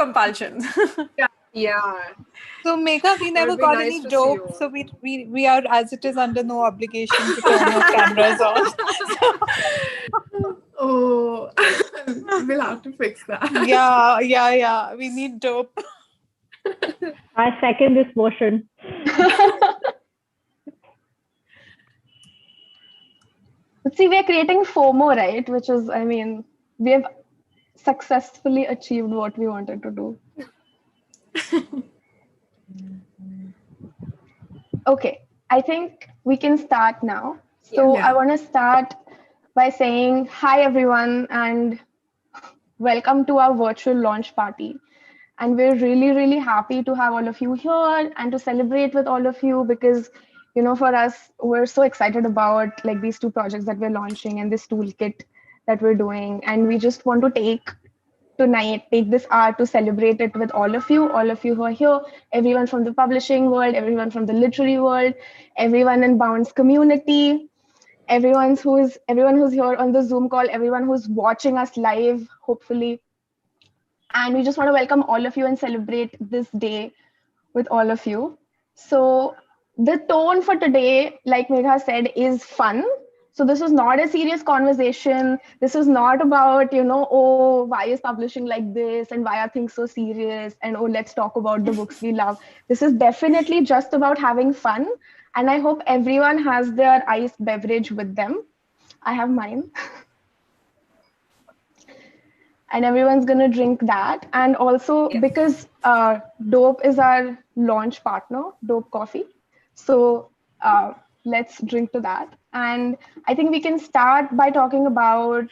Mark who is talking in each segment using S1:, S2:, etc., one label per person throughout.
S1: compulsion.
S2: Yeah.
S3: So Megha, we never got
S2: nice
S3: any
S2: to see
S3: dope,
S2: you.
S3: so we are as it is under no obligation to turn our cameras on.
S4: Oh, we'll have to fix that.
S3: Yeah. We need dope.
S5: I second this motion.
S6: But see, we're creating FOMO, right? Which is, I mean, we have successfully achieved what we wanted to do. Okay, I think we can start now. So
S4: Yeah.
S6: I want to start by saying hi, everyone, and welcome to our virtual launch party. And we're really, really happy to have all of you here and to celebrate with all of you because, you know, for us, we're so excited about like these two projects that we're launching and this toolkit that we're doing. And we just want to take this hour to celebrate it with all of you who are here, everyone from the publishing world, everyone from the literary world, everyone in Bound's community, everyone who's here on the Zoom call, everyone who's watching us live, hopefully. And we just want to welcome all of you and celebrate this day with all of you. So the tone for today, like Megha said, is fun. So this is not a serious conversation. This is not about, you know, oh, why is publishing like this and why are things so serious? And oh, let's talk about the books we love. This is definitely just about having fun. And I hope everyone has their iced beverage with them. I have mine. And everyone's going to drink that. And also because Dope is our launch partner, Dope Coffee. So let's drink to that. And I think we can start by talking about,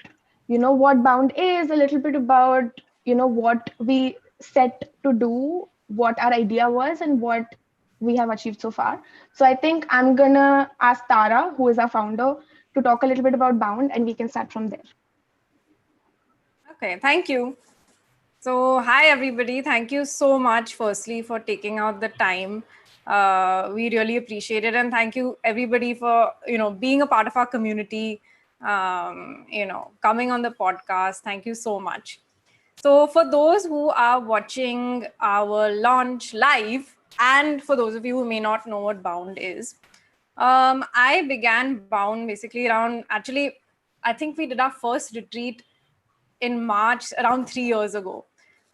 S6: you know, what Bound is, a little bit about, you know, what we set to do, what our idea was and what we have achieved so far. So I think I'm going to ask Tara, who is our founder, to talk a little bit about Bound and we can start from there.
S1: Okay, thank you. So, hi everybody. Thank you so much, firstly, for taking out the time. We really appreciate it, and thank you everybody for being a part of our community. Coming on the podcast. Thank you so much. So, for those who are watching our launch live, and for those of you who may not know what Bound is, I began Bound basically around. Actually, I think we did our first retreat in March around 3 years ago.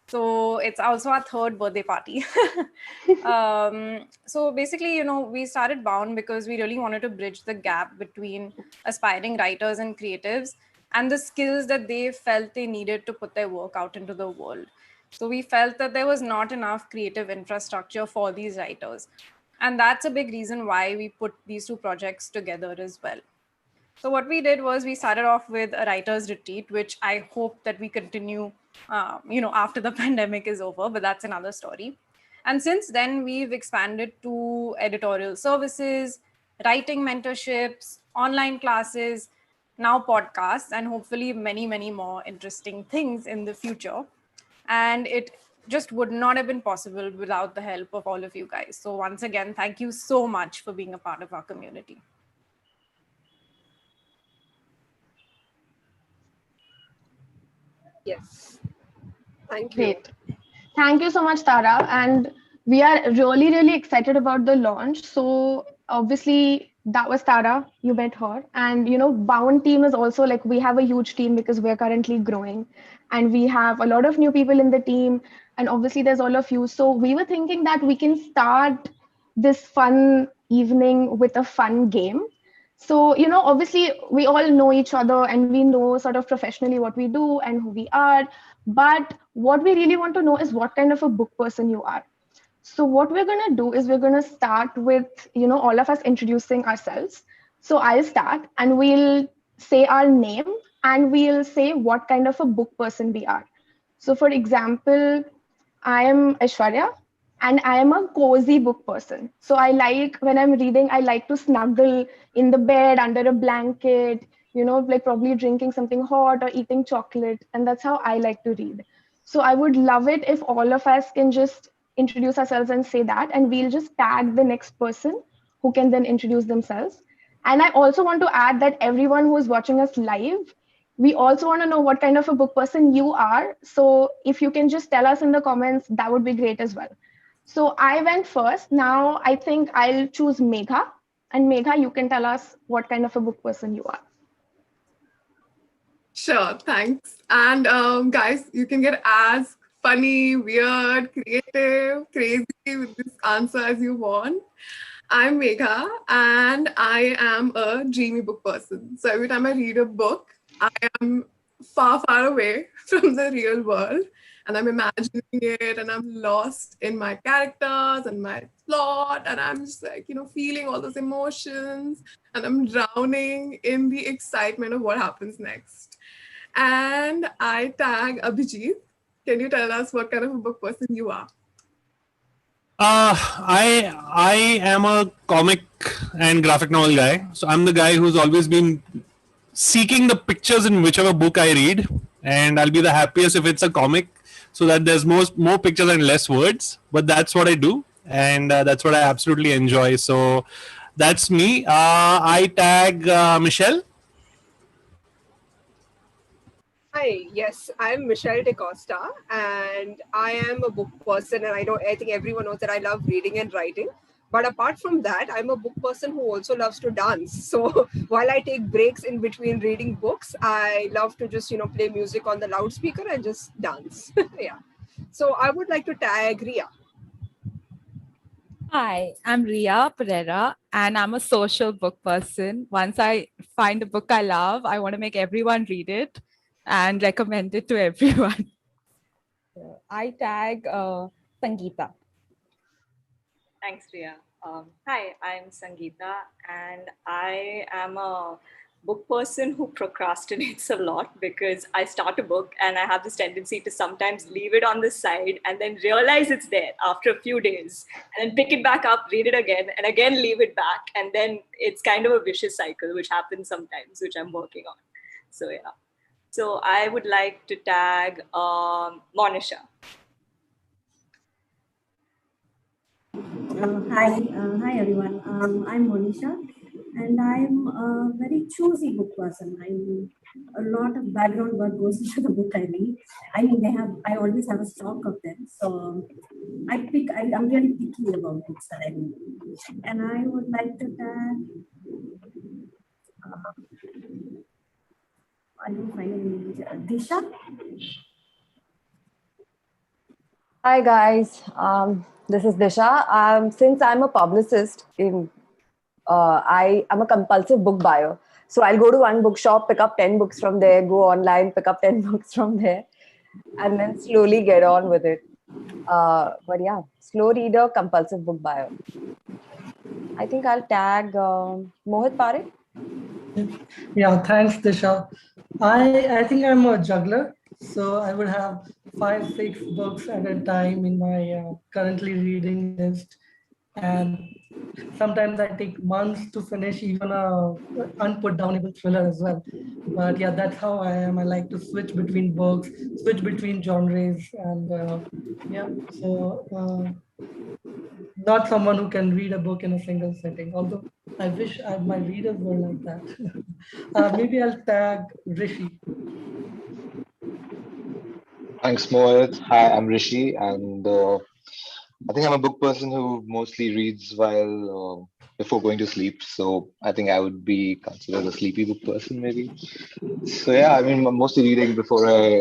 S1: So it's also our third birthday party. So basically, we started Bound because we really wanted to bridge the gap between aspiring writers and creatives and the skills that they felt they needed to put their work out into the world. So we felt that there was not enough creative infrastructure for these writers. And that's a big reason why we put these two projects together as well. So what we did was we started off with a writer's retreat, which I hope that we continue, after the pandemic is over, but that's another story. And since then, we've expanded to editorial services, writing mentorships, online classes, now podcasts, and hopefully many, many more interesting things in the future. And it just would not have been possible without the help of all of you guys. So once again, thank you so much for being a part of our community.
S2: Yes. Thank you.
S6: Great. Thank you so much, Tara. And we are really, really excited about the launch. So obviously that was Tara, you met her. And, Bound team is also like, we have a huge team because we're currently growing and we have a lot of new people in the team. And obviously there's all of you. So we were thinking that we can start this fun evening with a fun game. So, obviously we all know each other and we know sort of professionally what we do and who we are. But what we really want to know is what kind of a book person you are. So what we're going to do is we're going to start with, all of us introducing ourselves. So I'll start and we'll say our name and we'll say what kind of a book person we are. So for example, I am Aishwarya. And I am a cozy book person. So when I'm reading, I like to snuggle in the bed, under a blanket, like probably drinking something hot or eating chocolate. And that's how I like to read. So I would love it if all of us can just introduce ourselves and say that. And we'll just tag the next person who can then introduce themselves. And I also want to add that everyone who is watching us live we also want to know what kind of a book person you are. So if you can just tell us in the comments, that would be great as well. So I went first. Now I think I'll choose Megha. And Megha, you can tell us what kind of a book person you are.
S4: Sure, thanks. And guys, you can get as funny, weird, creative, crazy with this answer as you want. I'm Megha and I am a dreamy book person. So every time I read a book, I am far, far away from the real world and I'm imagining it and I'm lost in my characters and my plot and I'm just like, feeling all those emotions and I'm drowning in the excitement of what happens next. And I tag Abhijit. Can you tell us what kind of a book person you are?
S7: I am a comic and graphic novel guy. So I'm the guy who's always been seeking the pictures in whichever book I read, and I'll be the happiest if it's a comic, so that there's more pictures and less words. But that's what I do, and that's what I absolutely enjoy. So that's me. I tag Michelle.
S2: Hi, yes, I'm Michelle DeCosta, and I am a book person. And I think everyone knows that I love reading and writing. But apart from that, I'm a book person who also loves to dance. So while I take breaks in between reading books, I love to just, play music on the loudspeaker and just dance. Yeah. So I would like to tag Ria.
S3: Hi, I'm Ria Pereira, and I'm a social book person. Once I find a book I love, I want to make everyone read it and recommend it to everyone. I tag Sangeeta.
S8: Thanks, Ria. Hi, I'm Sangeeta, and I am a book person who procrastinates a lot because I start a book and I have this tendency to sometimes leave it on the side and then realize it's there after a few days and then pick it back up, read it again, and again leave it back. And then it's kind of a vicious cycle, which happens sometimes, which I'm working on. So, yeah. So I would like to tag Monisha.
S9: Hi everyone. I'm Monisha, and I'm a very choosy book person. A lot of background work goes into the book I read. I mean, I always have a stock of them, so I'm really picky about books that I read. And I would like to tag. I don't find any. Disha.
S10: Hi guys, this is Disha. Since I'm a publicist, I am a compulsive book buyer. So I'll go to one bookshop, pick up 10 books from there, go online, pick up 10 books from there, and then slowly get on with it. But yeah, slow reader, compulsive book buyer. I think I'll tag Mohit Parekh.
S11: Yeah, thanks, Disha. I think I'm a juggler. So I would have 5-6 books at a time in my currently reading list. And sometimes I take months to finish even a unputdownable thriller as well. But yeah, that's how I am. I like to switch between books, switch between genres. And yeah, so not someone who can read a book in a single sitting. Although I wish my readers were like that. Maybe I'll tag Rishi.
S12: Thanks, Mohit. Hi, I'm Rishi, and I think I'm a book person who mostly reads while before going to sleep. So I think I would be considered a sleepy book person, maybe. So yeah, I mean, I'm mostly reading before I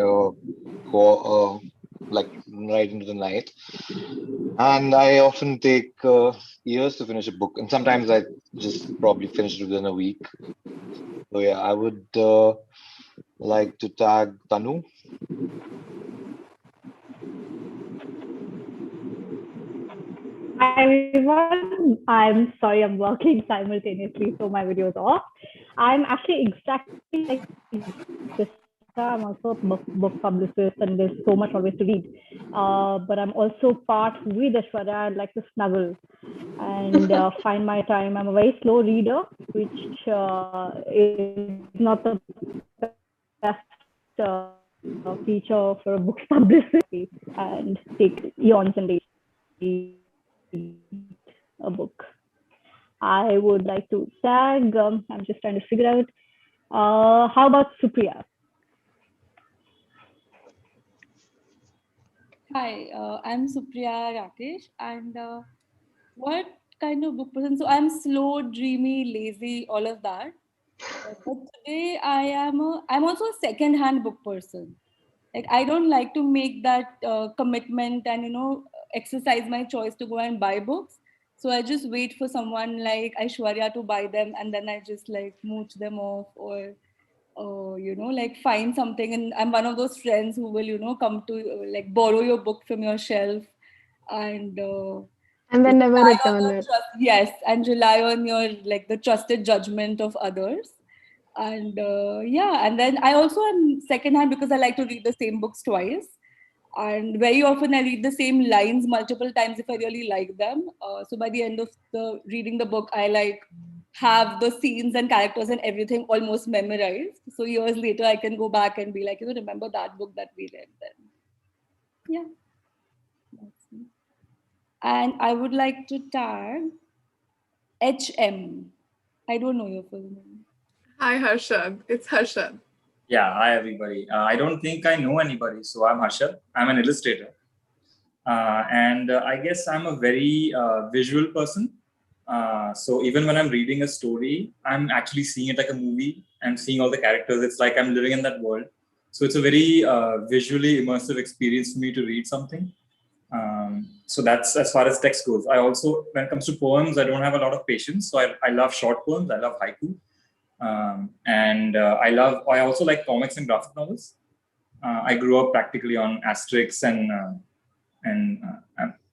S12: go like right into the night, and I often take years to finish a book, and sometimes I just probably finish it within a week. So yeah, I would like to tag Tanu.
S5: Hi everyone, I'm sorry I'm working simultaneously, so my video is off. I'm actually exactly like this. I'm also a book publicist and there's so much always to read. But I'm also part with Aishwarya. I like to snuggle and find my time. I'm a very slow reader, which is not the best feature for a book publicist, and take eons and days a book. I would like to tag, I'm just trying to figure out, how about Supriya?
S13: Hi, I'm Supriya Rakesh, and what kind of book person? So I'm slow, dreamy, lazy, all of that. But today I'm also a second-hand book person. Like I don't like to make that commitment and exercise my choice to go and buy books. So I just wait for someone like Aishwarya to buy them, and then I just like mooch them off, or like find something. And I'm one of those friends who will come to like borrow your book from your shelf and
S6: then never
S13: rely on
S6: return
S13: the
S6: it.
S13: yes, and rely on your like the trusted judgment of others. And yeah, and then I also am secondhand because I like to read the same books twice. And very often I read the same lines multiple times if I really like them. So by the end of the reading the book, I like have the scenes and characters and everything almost memorized. So years later, I can go back and be like, remember that book that we read then. Yeah. That's me. And I would like to tag HM. I don't know your full name.
S4: Hi, Harshad. It's Harshad.
S14: Yeah, hi everybody. I don't think I know anybody, so I'm Harshad. I'm an illustrator. And I guess I'm a very visual person. So even when I'm reading a story, I'm actually seeing it like a movie and seeing all the characters. It's like I'm living in that world. So it's a very visually immersive experience for me to read something. So that's as far as text goes. I also, when it comes to poems, I don't have a lot of patience. So I love short poems. I love haiku. I also like comics and graphic novels. I grew up practically on Asterix and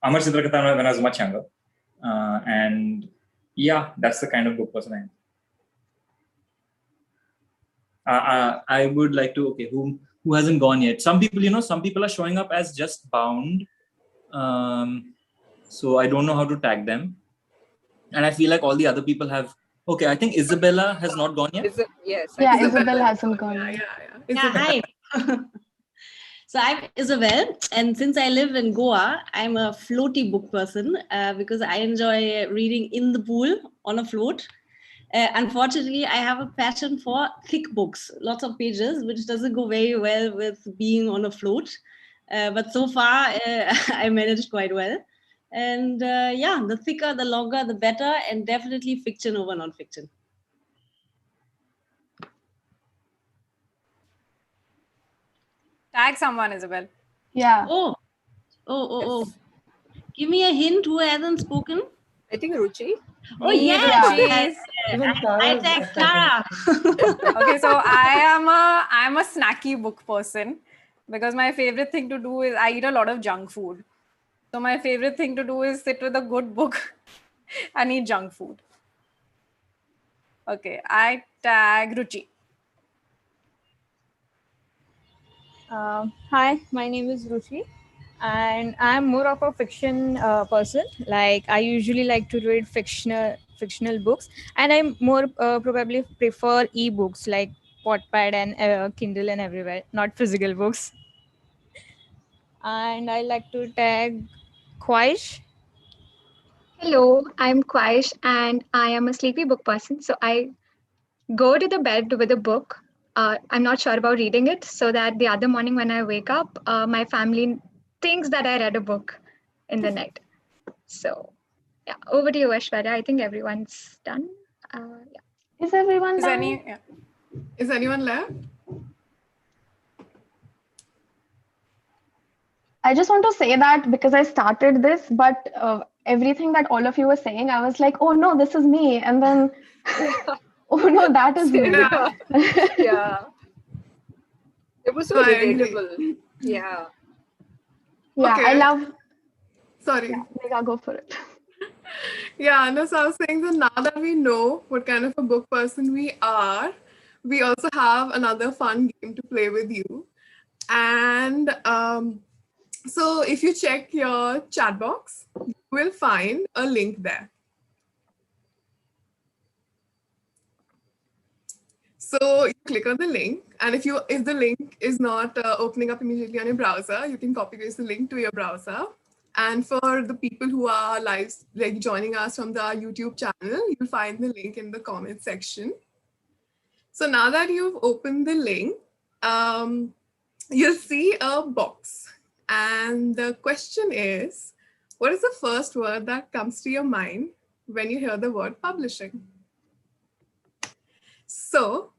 S14: Amar Chitrakatha when I was much younger. And yeah, that's the kind of book person I am. I would like to, okay, who hasn't gone yet? Some people, some people are showing up as just bound. So I don't know how to tag them. And I feel like all the other people have, okay, I think Isabella has not gone yet.
S2: Yes.
S6: Yeah, Isabella hasn't gone yet.
S15: Yeah, hi. So I'm Isabel, and since I live in Goa, I'm a floaty book person because I enjoy reading in the pool on a float. Unfortunately, I have a passion for thick books, lots of pages, which doesn't go very well with being on a float. But so far, I managed quite well. And yeah, the thicker, the longer, the better, and definitely fiction over non-fiction.
S1: Tag someone, Isabel.
S6: Yeah.
S15: Oh. Give me a hint who hasn't spoken.
S2: I think Ruchi.
S15: Oh, yes.
S11: Even
S15: I tag Tara.
S1: Okay, so I'm a snacky book person because my favorite thing to do is I eat a lot of junk food. So my favorite thing to do is sit with a good book and eat junk food. Okay, I tag Ruchi.
S16: Hi, my name is Ruchi, and I'm more of a fiction person. Like I usually like to read fictional books, and I more probably prefer ebooks like Wattpad and Kindle and everywhere, not physical books. And I like to tag Kwaish.
S17: Hello, I'm Kwaish and I am a sleepy book person. So I go to the bed with a book. I'm not sure about reading it, so that the other morning when I wake up, my family thinks that I read a book in the night. So yeah, over to you, Aishwarya. I think everyone's done. Yeah.
S6: Is everyone done?
S4: Is anyone left?
S6: I just want to say that because I started this, but everything that all of you were saying, I was like, oh no, this is me. And then, oh no, that is me.
S2: Yeah. It was so relatable. Yeah.
S6: Yeah,
S4: Okay.
S6: I love.
S4: Sorry.
S6: Yeah, Megha, go for it.
S4: Yeah, no, so I was saying that now that we know what kind of a book person we are, we also have another fun game to play with you. And so if you check your chat box, you will find a link there. So you click on the link, and if the link is not opening up immediately on your browser, you can copy paste the link to your browser. And for the people who are live, like joining us from the YouTube channel, you'll find the link in the comment section. So now that you've opened the link, you'll see a box. And the question is, what is the first word that comes to your mind when you hear the word publishing? So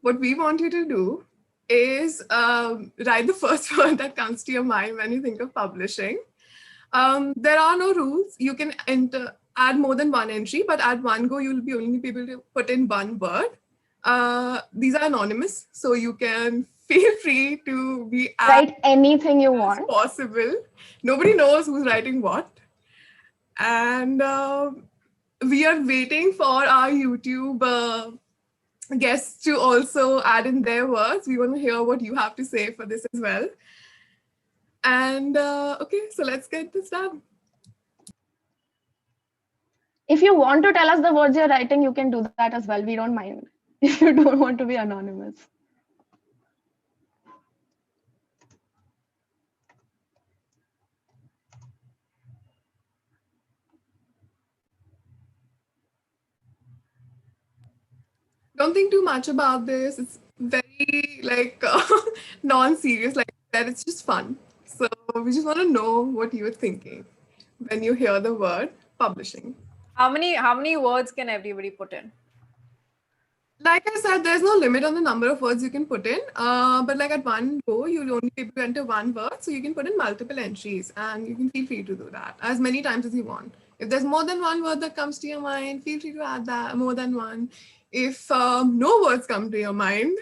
S4: what we want you to do is write the first word that comes to your mind when you think of publishing. There are no rules. You can add more than one entry, but at one go, you'll be only be able to put in one word. These are anonymous, so you can feel free to be
S6: Write anything you want.
S4: Possible. Nobody knows who's writing what. And we are waiting for our YouTube guests to also add in their words. We want to hear what you have to say for this as well. And okay, so let's get this done.
S6: If you want to tell us the words you're writing, you can do that as well. We don't mind if you don't want to be anonymous.
S4: Don't think too much about this. It's very like non-serious, like that. It's just fun. So we just want to know what you're thinking when you hear the word publishing.
S1: How many words can everybody put in?
S4: Like I said, there's no limit on the number of words you can put in. But like at one go, you'll only be able to enter one word. So you can put in multiple entries and you can feel free to do that as many times as you want. If there's more than one word that comes to your mind, feel free to add that more than one. If no words come to your mind,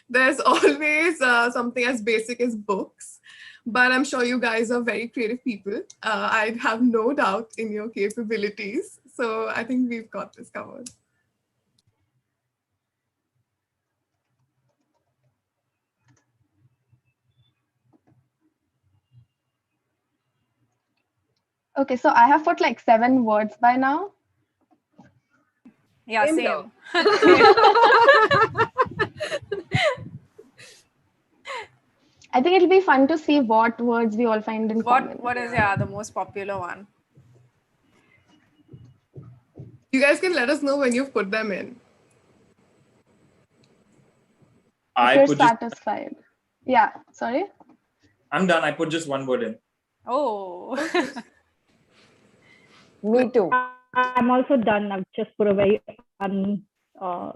S4: there's always something as basic as books. But I'm sure you guys are very creative people. I have no doubt in your capabilities. So I think we've got this covered.
S6: Okay, so I have put like 7 words by now.
S1: Yeah, same.
S6: I think it'll be fun to see what words we all find in common.
S1: What is the most popular one?
S4: You guys can let us know when you've put them in.
S6: If you're satisfied. Yeah, sorry?
S14: I'm done. I put just one word in.
S1: Oh.
S10: Me too.
S5: I'm also done. I've just put a very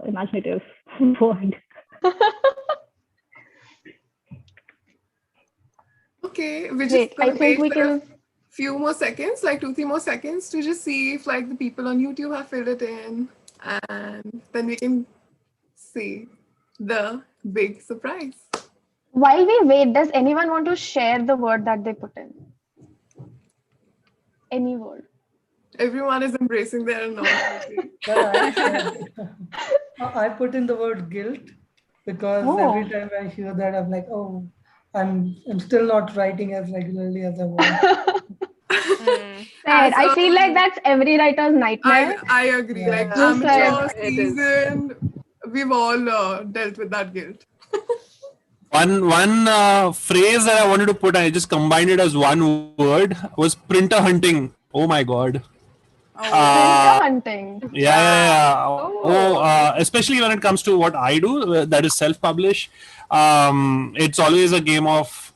S5: imaginative word.
S4: Okay, we're just
S6: I think we can
S4: a few more seconds, like 2-3 more seconds to just see if like the people on YouTube have filled it in, and then we can see the big surprise.
S6: While we wait, does anyone want to share the word that they put in? Any word.
S4: Everyone is embracing their anonymity.
S11: I put in the word guilt because every time I hear that, I'm like, oh, I'm still not writing as regularly as I want.
S6: Right. I feel like that's every writer's nightmare.
S4: I agree.
S11: Yeah.
S4: Like amateur, seasoned, we've all dealt with that guilt.
S7: One phrase that I wanted to put, I just combined it as one word, was printer hunting. Oh my god.
S6: Printer hunting.
S7: Yeah. Especially when it comes to what I do, that is self-publish. It's always a game of,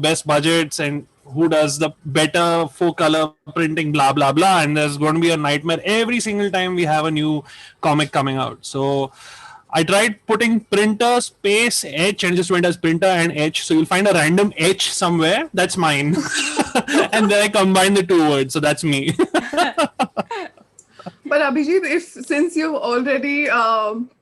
S7: best budgets and who does the better 4-color printing, blah, blah, blah. And there's going to be a nightmare every single time we have a new comic coming out. So I tried putting printer space H and just went as printer and H. So you'll find a random H somewhere. That's mine. And then I combine the 2 words. So that's me.
S4: But Abhijit, since you've already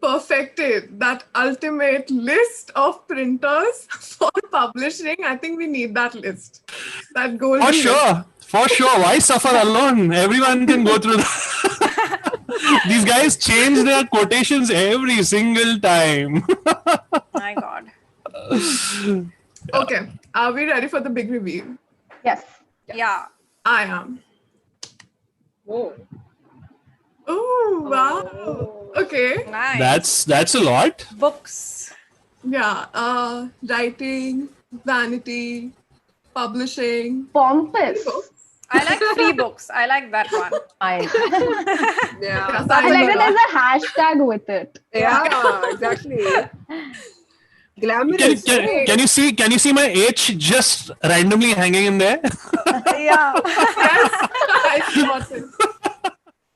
S4: perfected that ultimate list of printers for publishing, I think we need that list. That golden
S7: For
S4: list.
S7: sure. For sure. Why suffer alone? Everyone can go through that. These guys change their quotations every single time.
S1: My God.
S4: Okay. Are we ready for the big reveal?
S6: Yes.
S1: Yeah.
S4: I am.
S2: Whoa.
S4: Oh, wow. Okay.
S1: Nice.
S7: That's a lot.
S1: Books.
S4: Yeah. Writing, vanity, publishing.
S6: Pompous.
S1: I like free books. I like that one.
S2: Yeah.
S6: I like that there's a hashtag with it.
S2: Yeah, exactly. Glamorous.
S7: Can you see my H just randomly hanging in there?
S1: Yeah.
S4: I spot it.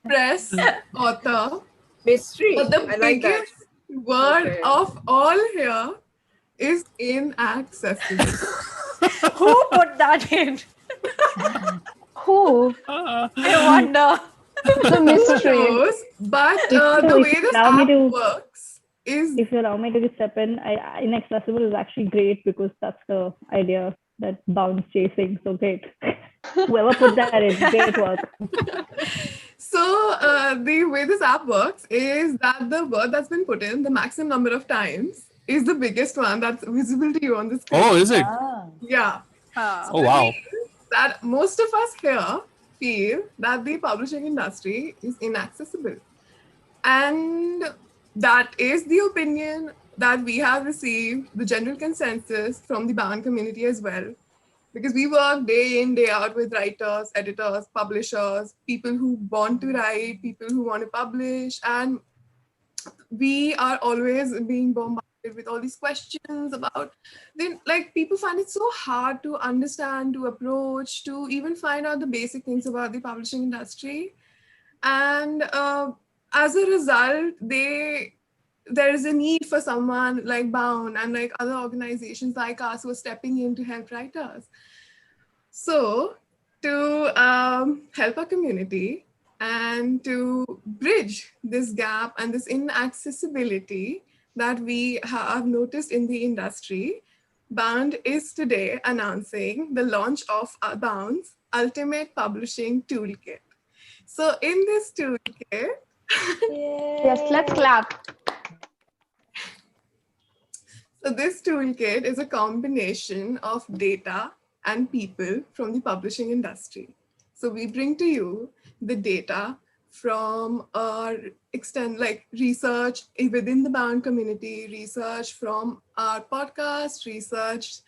S4: Press, author.
S2: Mystery.
S4: But the
S2: I like that.
S4: biggest word
S2: Okay.
S4: of all here is inaccessible.
S1: Who put that in?
S6: Who?
S1: I wonder.
S6: The mystery.
S4: Knows, but
S5: If
S4: the
S5: you
S4: way this
S5: allow me
S4: app
S5: to-
S4: works is
S5: If you allow me to step in, inaccessible is actually great because that's the idea that Bound's chasing. So great. Whoever put that in, great work.
S4: so the way this app works is that the word that's been put in the maximum number of times is the biggest one that's visible to you on the screen.
S7: Oh, is it?
S4: Yeah.
S7: Oh, wow.
S4: That most of us here feel that the publishing industry is inaccessible. And that is the opinion that we have received, the general consensus from the Bound community as well. Because we work day in, day out with writers, editors, publishers, people who want to write, people who want to publish, and we are always being bombarded with all these questions about, then like people find it so hard to understand, to approach, to even find out the basic things about the publishing industry. And as a result, there is a need for someone like Bound and like other organizations like us who are stepping in to help writers. So to help our community and to bridge this gap and this inaccessibility that we have noticed in the industry, Bound is today announcing the launch of Bound's Ultimate Publishing Toolkit. So in this toolkit,
S6: Yes, let's clap.
S4: So this toolkit is a combination of data and people from the publishing industry. So we bring to you the data from our research within the Bound community, research from our podcast, research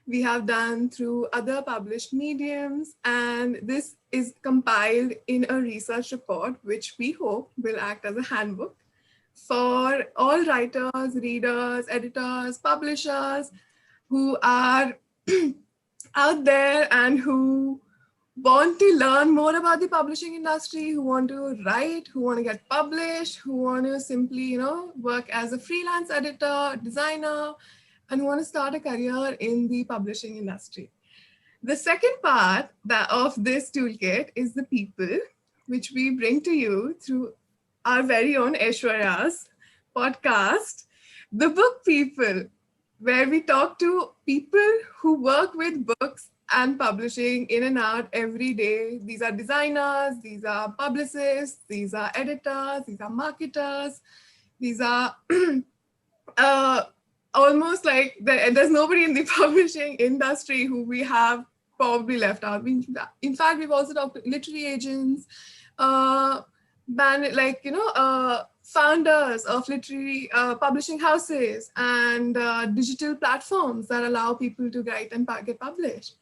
S4: we have done through other published mediums, and this is compiled in a research report, which we hope will act as a handbook for all writers, readers, editors, publishers who are out there and who want to learn more about the publishing industry, who want to write, who want to get published, who want to simply, work as a freelance editor, designer, and who want to start a career in the publishing industry. The second part of this toolkit is the people, which we bring to you through our very own Aishwarya's podcast, The Book People, where we talk to people who work with books and publishing in and out every day. These are designers, these are publicists, these are editors, these are marketers, these are almost like there's nobody in the publishing industry who we have probably left out. In fact, we've also talked to literary agents, founders of literary publishing houses and digital platforms that allow people to write and get published.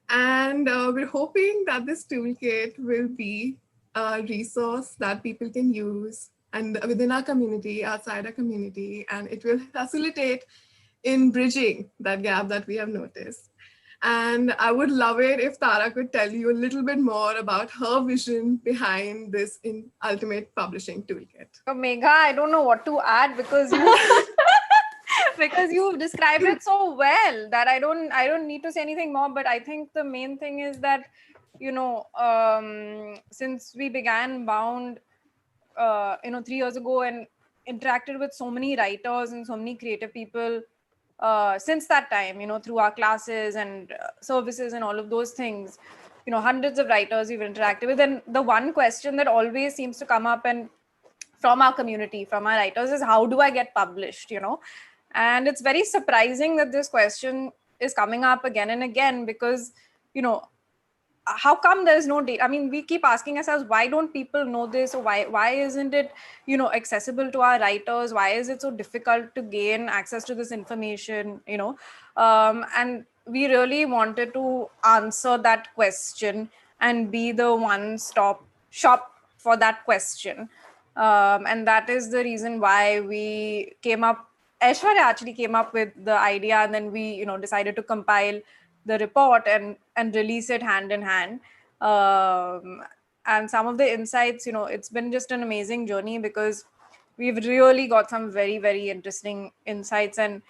S4: And we're hoping that this toolkit will be a resource that people can use and within our community, outside our community, and it will facilitate in bridging that gap that we have noticed. And I would love it if Tara could tell you a little bit more about her vision behind this Ultimate Publishing Toolkit.
S1: So Megha, I don't know what to add because you've described it so well that I don't need to say anything more. But I think the main thing is that, since we began Bound, 3 years ago and interacted with so many writers and so many creative people since that time, through our classes and services and all of those things, hundreds of writers we've interacted with. And the one question that always seems to come up and from our community, from our writers, is how do I get published, And it's very surprising that this question is coming up again and again because, how come there's no data? I mean, we keep asking ourselves, why don't people know this? Or why isn't it, accessible to our writers? Why is it so difficult to gain access to this information, And we really wanted to answer that question and be the one-stop shop for that question. And that is the reason why we came up Aishwarya actually came up with the idea, and then we, decided to compile the report and release it hand in hand. And some of the insights, it's been just an amazing journey because we've really got some very, very interesting insights. And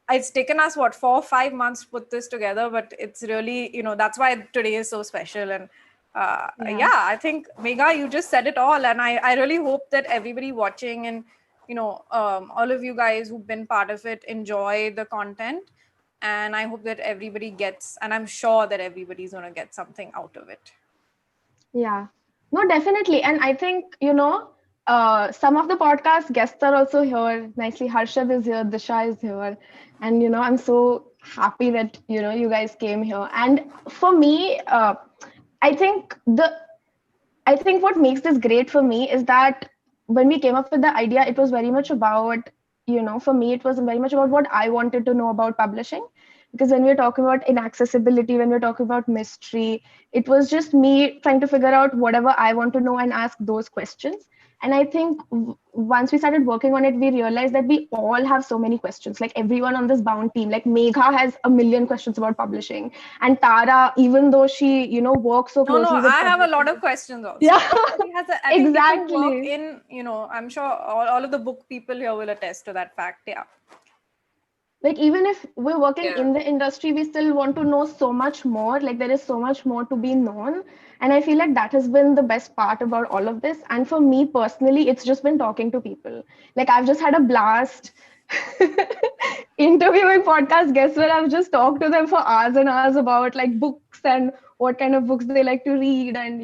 S1: it's taken us 4 or 5 months to put this together, but it's really, that's why today is so special. And I think Megha, you just said it all. And I really hope that everybody watching and, all of you guys who've been part of it enjoy the content. And I hope that everybody gets, and I'm sure that everybody's going to get something out of it.
S6: Yeah, no, definitely. And I think, some of the podcast guests are also here. Nicely, Harshad is here, Disha is here. And, I'm so happy that, you guys came here. And for me, I think what makes this great for me is that when we came up with the idea, it was very much about, for me, it was very much about what I wanted to know about publishing. Because when we're talking about inaccessibility, when we're talking about mystery, it was just me trying to figure out whatever I want to know and ask those questions. And I think once we started working on it, we realized that we all have so many questions. Like everyone on this Bound team, like Megha has a million questions about publishing. And Tara, even though she, works so closely with
S1: I have a lot of questions also.
S6: Yeah,
S1: I think
S6: exactly.
S1: people work in, I'm sure all of the book people here will attest to that fact. Yeah.
S6: Like even if we're working in the industry, we still want to know so much more. Like there is so much more to be known. And I feel like that has been the best part about all of this. And for me personally, it's just been talking to people. Like I've just had a blast interviewing podcast guests where I've just talked to them for hours and hours about like books and what kind of books they like to read, and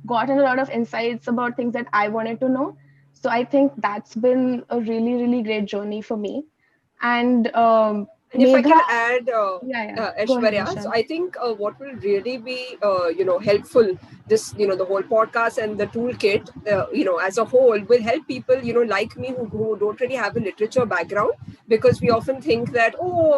S6: gotten a lot of insights about things that I wanted to know. So I think that's been a really, really great journey for me. And
S2: if I can add,
S6: Aishwarya,
S2: so I think what will really be, helpful, this, the whole podcast and the toolkit, as a whole will help people, like me who don't really have a literature background, because we often think that,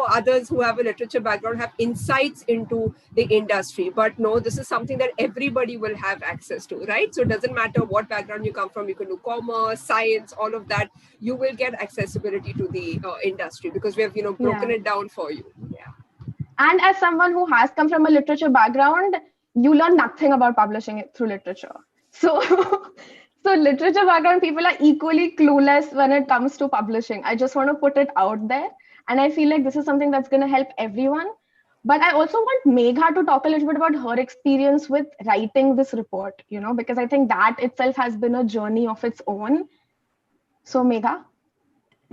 S2: others who have a literature background have insights into the industry. But no, this is something that everybody will have access to, right? So it doesn't matter what background you come from, you can do commerce, science, all of that, you will get accessibility to the industry because we have, broken it down for you. Yeah.
S6: And as someone who has come from a literature background, you learn nothing about publishing through literature. So, so literature background people are equally clueless when it comes to publishing. I just want to put it out there. And I feel like this is something that's going to help everyone. But I also want Megha to talk a little bit about her experience with writing this report, because I think that itself has been a journey of its own. So Megha?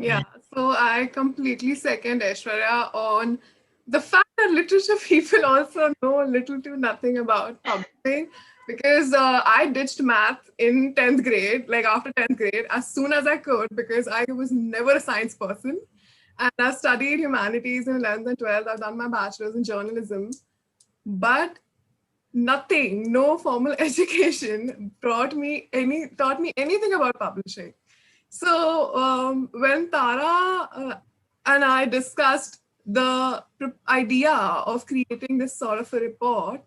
S4: Yeah, so I completely second Aishwarya on the fact that literature people also know little to nothing about publishing, because I ditched math in 10th grade, like after 10th grade, as soon as I could, because I was never a science person. And I studied humanities in 11th and 12th. I've done my bachelor's in journalism, but nothing, no formal education taught me anything about publishing. So when Tara and I discussed the idea of creating this sort of a report,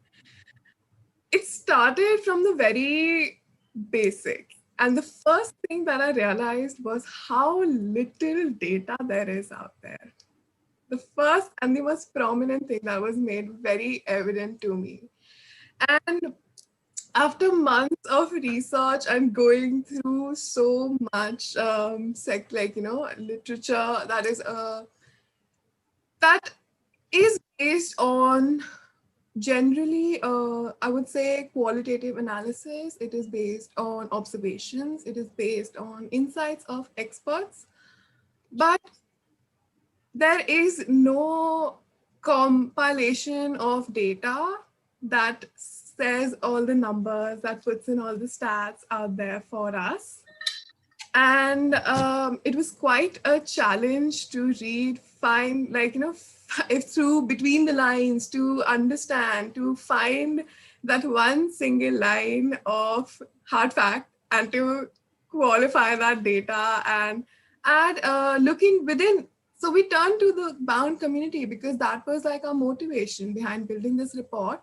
S4: it started from the very basic. And the first thing that I realized was how little data there is out there. The first and the most prominent thing that was made very evident to me. And after months of research and going through so much literature that is based on generally, I would say, qualitative analysis. It is based on observations. It is based on insights of experts. But there is no compilation of data that says all the numbers, that puts in all the stats out there for us. And it was quite a challenge to read, find, if through between the lines, to understand, to find that one single line of hard fact and to qualify that data and add looking within. So we turned to the Bound community because that was like our motivation behind building this report.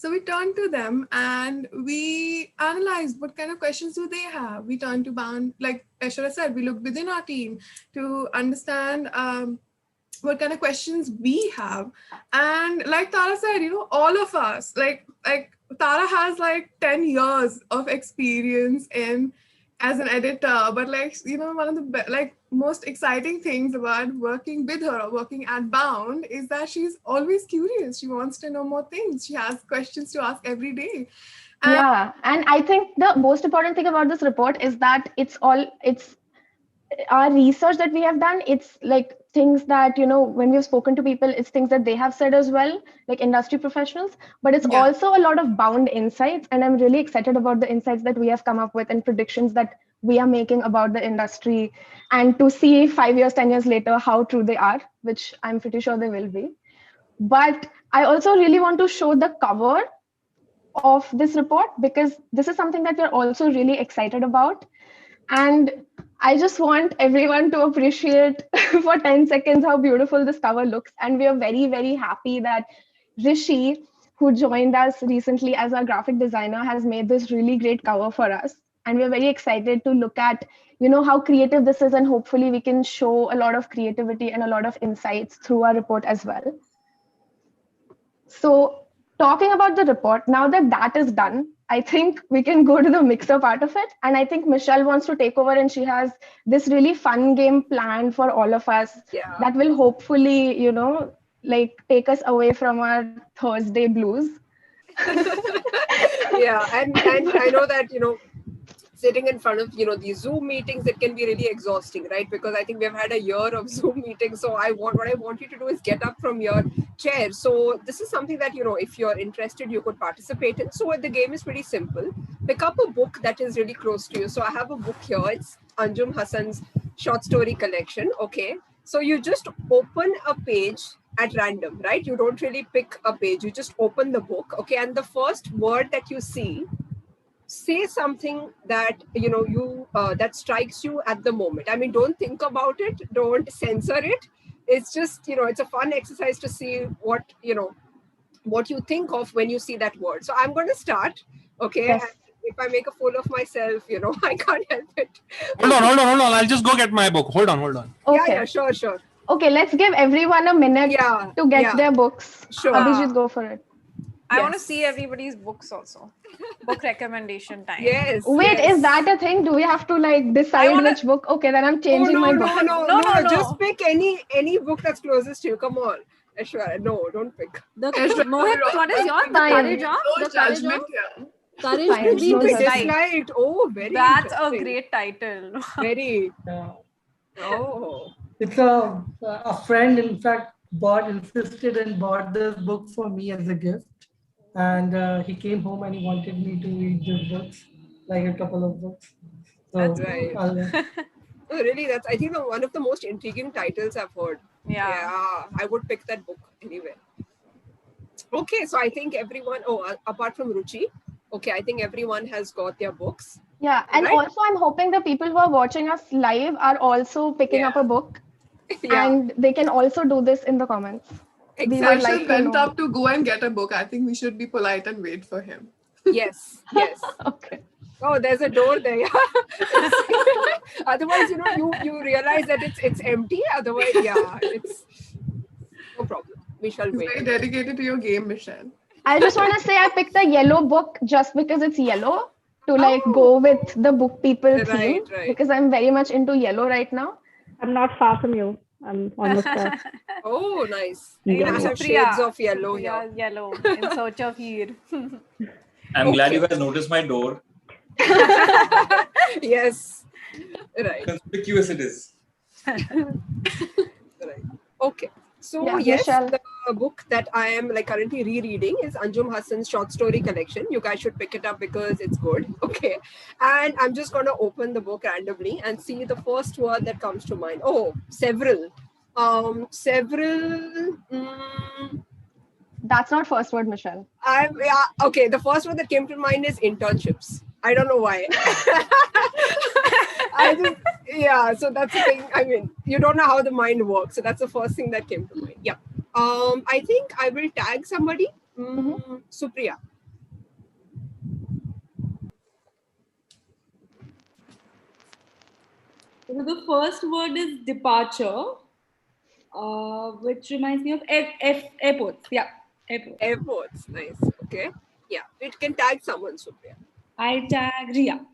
S4: So we turned to them and we analyzed what kind of questions do they have. We turned to Bound, like Aishwarya said, we looked within our team to understand what kind of questions we have. And like Tara said, all of us, like Tara has like 10 years of experience as an editor, but one of the most exciting things about working with her or working at Bound is that she's always curious. She wants to know more things. She has questions to ask every day.
S6: And I think the most important thing about this report is that it's our research that we have done. It's like things that, when we've spoken to people, it's things that they have said as well, like industry professionals, but it's also a lot of Bound insights. And I'm really excited about the insights that we have come up with and predictions that we are making about the industry, and to see 5 years, 10 years later, how true they are, which I'm pretty sure they will be. But I also really want to show the cover of this report, because this is something that we're also really excited about. And I just want everyone to appreciate for 10 seconds how beautiful this cover looks. And we are very, very happy that Rishi, who joined us recently as our graphic designer, has made this really great cover for us. And we're very excited to look at, how creative this is, and hopefully we can show a lot of creativity and a lot of insights through our report as well. So talking about the report, now that is done, I think we can go to the mixer part of it. And I think Michelle wants to take over, and she has this really fun game planned for all of us that will hopefully, take us away from our Thursday blues.
S2: And I know that, sitting in front of, these Zoom meetings, it can be really exhausting, right? Because I think we've had a year of Zoom meetings. So what I want you to do is get up from your chair. So this is something that, if you're interested, you could participate in. So the game is pretty simple. Pick up a book that is really close to you. So I have a book here. It's Anjum Hassan's short story collection. Okay. So you just open a page at random, right? You don't really pick a page. You just open the book. Okay. And the first word that you see, say something that that strikes you at the moment. I mean, don't think about it, don't censor it. It's just it's a fun exercise to see what you think of when you see that word. So I'm going to start. Okay.
S6: Yes.
S2: And if I make a fool of myself, I can't help it.
S7: Hold on. I'll just go get my book. Hold on.
S6: Okay.
S2: Yeah, sure.
S6: Okay, let's give everyone a minute to get their books.
S2: Sure.
S6: Abhijit, go for it.
S1: I want to see everybody's books also. Book recommendation time.
S2: Yes.
S6: Wait, is that a thing? Do we have to decide which book? Okay, then I'm changing my book.
S2: No. Just pick any book that's closest to you. Come on. Aishwarya, no, don't pick.
S15: Mohit, what is yours? The Courage of?
S4: No judgment here.
S15: Courage to be
S2: Disliked. Oh, very
S1: That's a great title.
S2: Very.
S11: Oh. It's a friend, in fact, insisted and bought this book for me as a gift. And he came home and he wanted me to read these books, like a couple of books. So,
S2: that's right. Really, that's, I think, one of the most intriguing titles I've heard. Yeah, I would pick that book anyway. Okay, so I think everyone, apart from Ruchi, okay, I think everyone has got their books.
S6: Yeah, and also I'm hoping the people who are watching us live are also picking up a book. And they can also do this in the comments.
S4: Exactly. Went up to go and get a book. I think we should be polite and wait for him.
S2: Yes.
S6: Okay.
S2: Oh, there's a door there. Otherwise, you realize that it's empty. Otherwise, it's no problem. We shall wait.
S4: Very dedicated to your game, Michelle.
S6: I just want to say I picked a yellow book just because it's yellow to go with the book people theme, because I'm very much into yellow right now.
S5: I'm not far from you. I'm almost there.
S2: Oh, nice.
S5: Yeah.
S2: I have shades of yellow here.
S1: Yeah, yellow. In search of Heer.
S14: I'm glad you guys noticed my door.
S2: Yes. Right.
S14: Conspicuous it is.
S2: Right. Okay. So
S6: Michelle.
S2: the book that I am currently rereading is Anjum Hassan's short story collection. You guys should pick it up because it's good. Okay. And I'm just going to open the book randomly and see the first word that comes to mind. Oh, several.
S6: That's not first word, Michelle.
S2: Okay. The first word that came to mind is internships. I don't know why. So that's the thing. I mean, you don't know how the mind works. So that's the first thing that came to mind. Yeah. I think I will tag somebody. Supriya.
S13: So the first word is departure, which reminds me of airports. Yeah, airports.
S2: Airports, nice. Okay. Yeah, it can tag someone, Supriya.
S13: I tag Ria.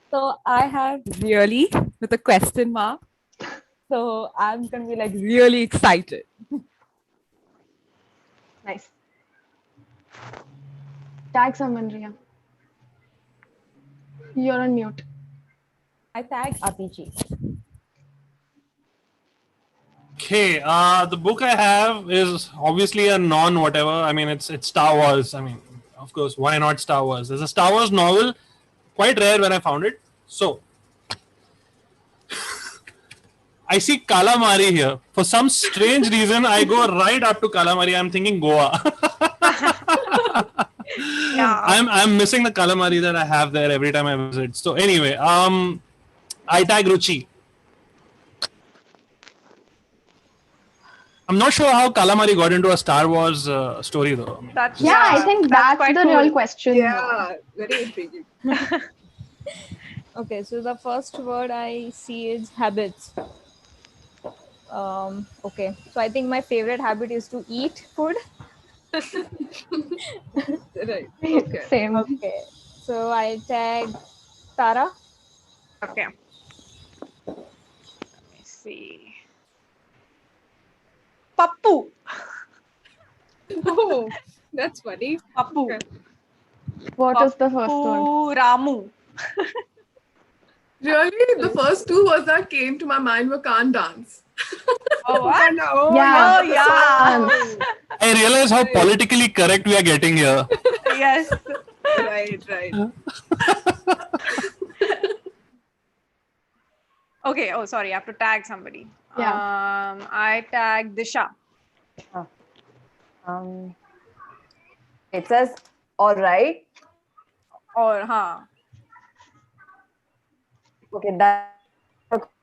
S3: So I have really with a question mark. So I'm gonna be like really excited.
S6: Nice. Tag someone, Ria. You're on mute.
S3: I tag Atichi.
S7: Okay, the book I have is obviously a non-whatever. I mean, it's Star Wars. I mean, of course, why not Star Wars? There's a Star Wars novel, quite rare when I found it. So, I see calamari here. For some strange reason, I go right up to calamari. I'm thinking Goa. I'm missing the calamari that I have there every time I visit. So anyway, I tag Ruchi. I'm not sure how calamari got into a Star Wars story though.
S6: I think that's the real question.
S2: Yeah, very intriguing.
S16: Okay, so the first word I see is habits. Okay, so I think my favorite habit is to eat food.
S2: Right. Okay.
S6: Same.
S16: Okay, so I tag Tara.
S1: Okay. Let me see. Pappu.
S2: Oh, that's funny.
S1: Pappu.
S2: Okay.
S6: What is the first word?
S1: Ramu.
S4: Really, the first two words that came to my mind were can't dance.
S1: Oh, what?
S2: Oh,
S6: Yeah.
S1: yeah.
S7: I realize how politically correct we are getting here.
S1: Yes.
S2: Right.
S1: Okay. Oh, sorry. I have to tag somebody.
S6: Yeah.
S1: I tag Disha.
S10: It says, all right.
S1: Or,
S10: Okay, that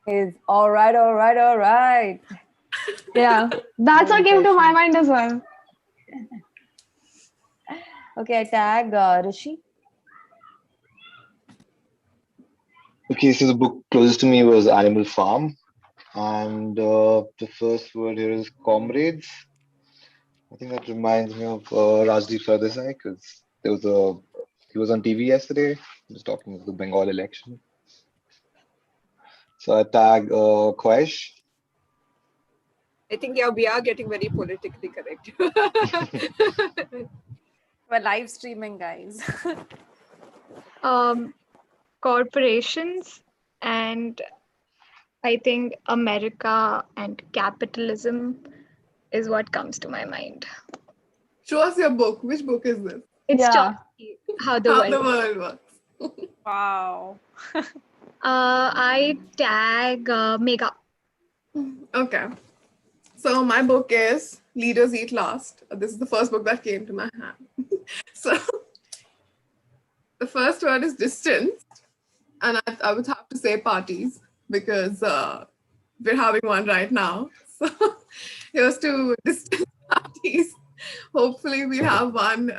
S10: is all right.
S6: Yeah, that's what came to my mind as well.
S10: Okay, I tag Rishi.
S12: Okay, so the book closest to me was Animal Farm. And the first word here is comrades. I think that reminds me of Rajdeep Sardesai because he was on TV yesterday. He was talking about the Bengal election. So I tag Quaish.
S2: I think we are getting very politically correct.
S1: we're live streaming, guys.
S17: Corporations, and I think America and capitalism is what comes to my mind.
S4: Show us your book. Which book is this?
S17: It's Chomsky, How the
S4: World Works.
S1: Wow.
S17: I tag Megha.
S4: Okay. So my book is Leaders Eat Last. This is the first book that came to my hand. So the first word is distance. And I would have to say parties because we're having one right now. So here's to distance parties. Hopefully we'll have one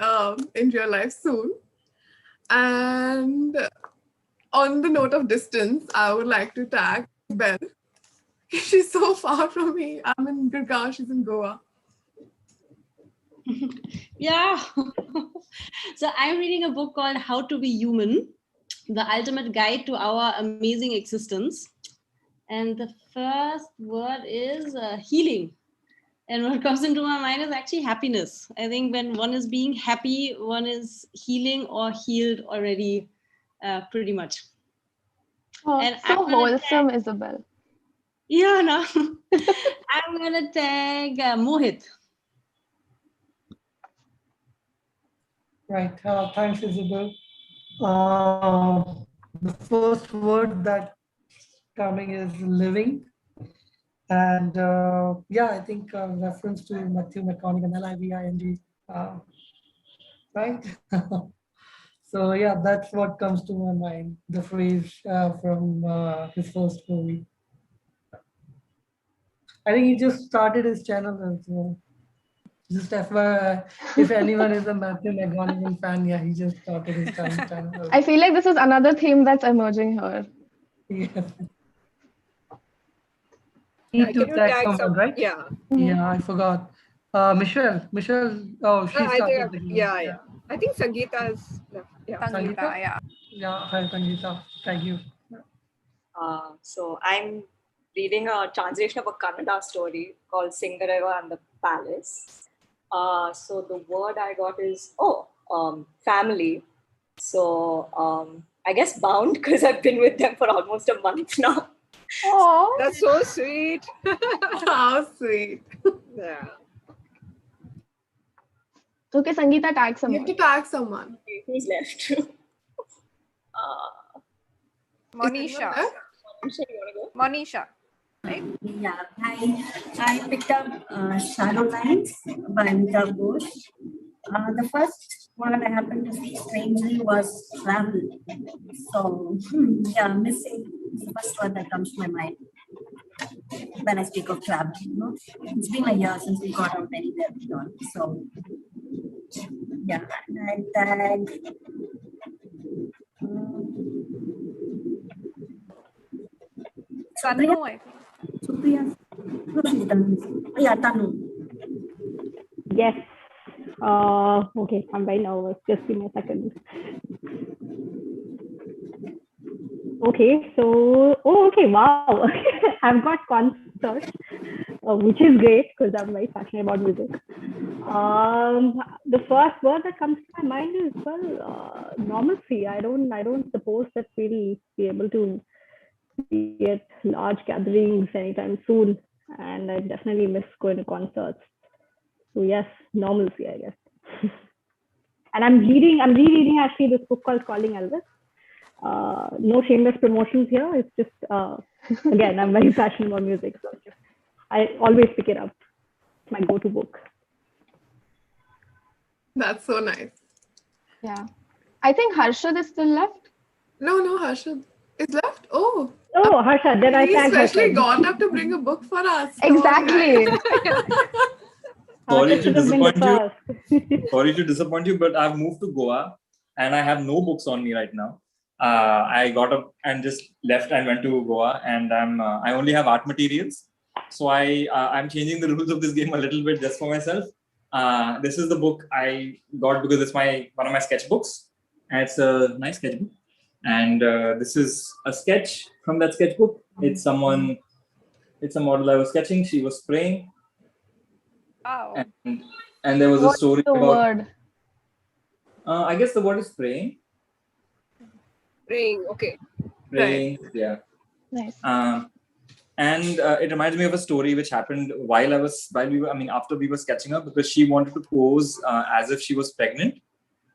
S4: in real life soon. And on the note of distance, I would like to tag Belle. She's so far from me. I'm in Gurgaon, she's in Goa.
S15: Yeah. So I'm reading a book called How to Be Human, the ultimate guide to our amazing existence. And the first word is healing. And what comes into my mind is actually happiness. I think when one is being happy, one is healing or healed already pretty much.
S6: Oh,
S15: And
S6: so wholesome, Isabel.
S15: Yeah, no. I'm going to tag Mohit.
S11: Right. Thanks, Isabel. The first word that's coming is living. And I think reference to Matthew McConaughey, LIVING. Right? So yeah, that's what comes to my mind, the phrase from his first movie. I think he just started his channel as well. Just FYI, if anyone is a Matthew McConaughey fan, yeah, he just started his channel.
S6: I feel like this is another theme that's emerging here.
S11: Yes.
S2: Yeah,
S11: Need
S2: can
S11: to
S2: you
S11: tag
S2: tag
S11: someone,
S2: some?
S11: right?
S2: Yeah.
S11: Yeah, I forgot. Michelle. Oh, she
S2: I think,
S11: started the game.
S2: yeah. I think Sangeeta's left. Yeah.
S11: Sangeeta?
S1: yeah.
S11: Yeah, hi Sangeeta. Thank you.
S8: So I'm reading a translation of a Kannada story called Cinderella and the Palace. So the word I got is family. So I guess bound because I've been with them for almost a month now.
S6: Oh,
S2: That's so sweet.
S4: How sweet.
S2: Yeah.
S6: okay, Sangeeta, tag
S4: You
S6: someone.
S4: have to tag someone.
S8: Okay, who's left?
S1: Monisha.
S8: Monisha, you want to go?
S1: Monisha. Right?
S9: Yeah, I picked up Shadow Lines by Atika Gupta. The first one I happened to see strangely was travel. So, yeah, missing is the first word that comes to my mind when I speak of travel. It's been a year since we got out anywhere beyond. So, yeah, and then
S1: Tanu, I think.
S9: Supriya. No, she's done. Oh, yeah, Tanu.
S5: Yes. Okay, I'm very nervous. Just give me a second. Okay, so, okay, wow. I've got concerts, which is great because I'm very passionate about music. The first word that comes to my mind is, well, normalcy. I don't suppose that we'll be able to be at large gatherings anytime soon. And I definitely miss going to concerts. So yes, normalcy, I guess. And I'm rereading actually this book called Calling Elvis. No shameless promotions here. It's just, again, I'm very passionate about music. So I always pick it up. It's my go-to book.
S4: That's so nice.
S6: Yeah. I think Harshad is still left.
S4: No, Harshad is left. Oh,
S5: Harshad, then I
S4: he
S5: thank
S4: especially
S5: Harshad.
S4: got up to bring a book for us. So
S6: Exactly.
S14: Sorry
S5: Harshad
S14: to
S5: should have been the
S14: disappoint you.
S5: first.
S14: Sorry to disappoint you, but I've moved to Goa and I have no books on me right now. I got up and just left and went to Goa, and I only have art materials. So I'm changing the rules of this game a little bit just for myself. This is the book I got because it's one of my sketchbooks, and it's a nice sketchbook. And this is a sketch from that sketchbook. It's a model I was sketching. She was praying.
S1: Oh.
S14: And there was a story
S6: the
S14: about.
S6: Word?
S14: I guess the word is praying.
S2: Praying, okay.
S14: Praying, yeah.
S6: Nice.
S14: And it reminds me of a story which happened after we were sketching her, because she wanted to pose as if she was pregnant.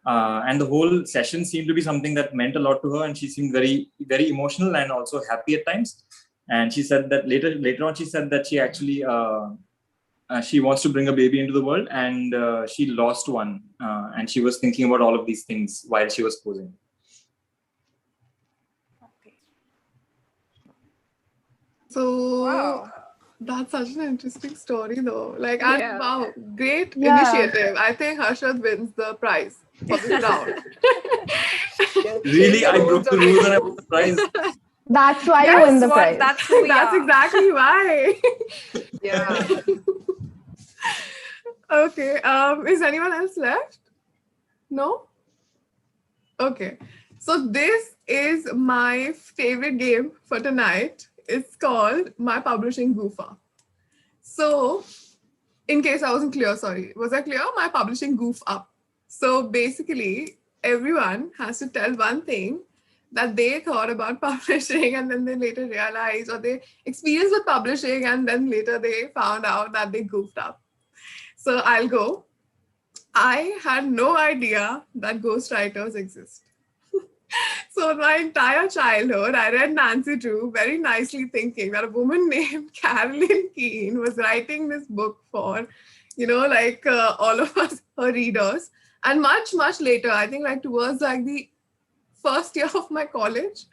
S14: And the whole session seemed to be something that meant a lot to her, and she seemed very, very emotional and also happy at times. And she said that later on, she said that she actually she wants to bring a baby into the world, and she lost one, and she was thinking about all of these things while she was posing.
S4: So that's such an interesting story, though. Like,
S2: Yeah.
S4: wow, great
S6: Yeah.
S4: initiative. I think Harshad wins the prize for this round.
S14: Really, I broke the rules and I won the prize.
S6: That's why you win the prize.
S1: That's who we
S4: That's
S1: are.
S4: exactly why.
S2: Yeah.
S4: Okay. Is anyone else left? No? Okay. So this is my favorite game for tonight. It's called My Publishing Goof Up. So, in case I wasn't clear, sorry. Was I clear? My Publishing Goof Up. So basically, everyone has to tell one thing that they thought about publishing and then they later realized, or they experienced with publishing and then later they found out that they goofed up. So I'll go. I had no idea that ghostwriters exist. So my entire childhood, I read Nancy Drew very nicely, thinking that a woman named Carolyn Keene was writing this book for, all of us, her readers. And much, much later, I think towards the first year of my college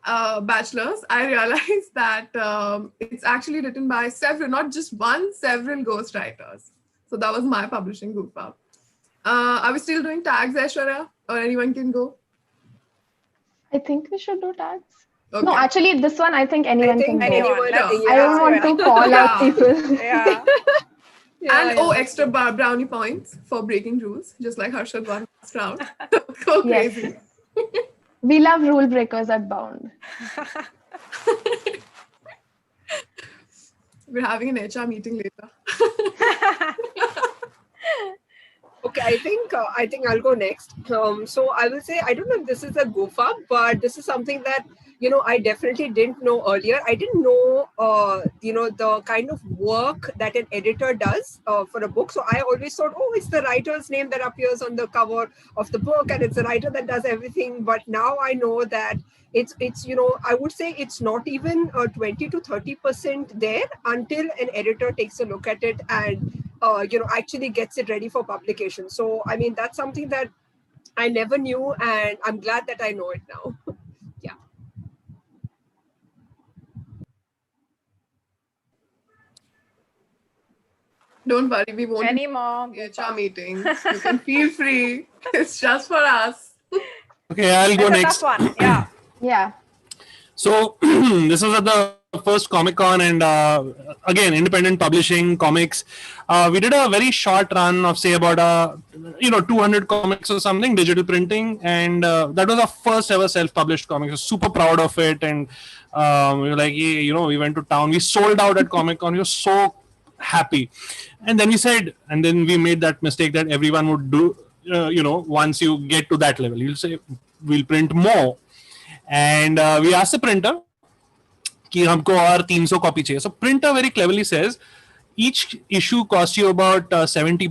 S4: bachelor's, I realized that it's actually written by several, not just one, several ghostwriters. So that was my publishing goof up. Are we still doing tags, Aishwarya? Or anyone can go?
S6: I think we should do tags.
S4: Okay.
S6: No, actually, this one I think anyone can go.
S2: anyone.
S6: I don't want to call out people.
S1: Yeah.
S4: And extra brownie points for breaking rules, just like Harshad won last round. Go
S6: Yes.
S4: crazy.
S6: We love rule breakers at Bound.
S4: We're having an HR meeting later.
S2: Okay, I think I'll go next. So I will say, I don't know if this is a goof up, but this is something that, I definitely didn't know earlier. I didn't know, the kind of work that an editor does for a book. So I always thought, oh, it's the writer's name that appears on the cover of the book, and it's the writer that does everything. But now I know that it's I would say it's not even 20 to 30% there until an editor takes a look at it and actually gets it ready for publication. So I mean, that's something that I never knew, and I'm glad that I know it now. Yeah.
S4: Don't worry, we won't
S1: Any more
S4: HR meetings. You can feel free. It's just for us.
S7: Okay, I'll go
S1: It's a
S7: next.
S1: tough one. Yeah.
S6: Yeah.
S7: So this was at the first Comic-Con, and again, independent publishing, comics. We did a very short run of, say, about 200 comics or something, digital printing, and that was our first ever self-published comic. I was super proud of it, and we were like, we went to town. We sold out at Comic-Con. We were so happy, and then we made that mistake that everyone would do. Once you get to that level, you'll say, we'll print more. And we asked the printer कि हमको और 300 copy चाहिए. So printer very cleverly says each issue costs you about $70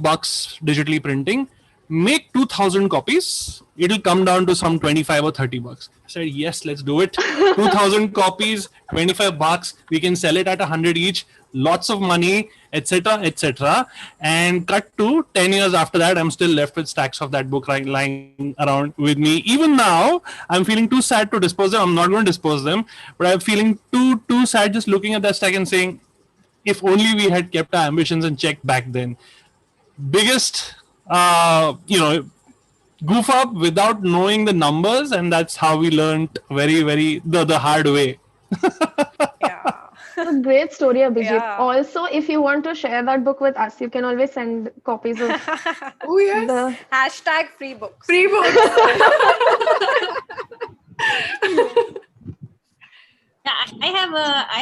S7: digitally printing. Make 2,000 copies. It'll come down to some 25 or $30. I said, yes, let's do it. 2,000 copies, $25. We can sell it at 100 each. Lots of money, etc., etc. And cut to 10 years after that, I'm still left with stacks of that book lying around with me. Even now, I'm feeling too sad to dispose them. I'm not going to dispose them, but I'm feeling too sad just looking at that stack and saying, if only we had kept our ambitions in check back then. Biggest, goof up without knowing the numbers, and that's how we learned very the hard way.
S6: A great story, Abhijit.
S1: Yeah.
S6: Also, if you want to share that book with us, you can always send copies of
S4: Oh yes.
S6: the
S1: Hashtag free books.
S4: Free books.
S15: I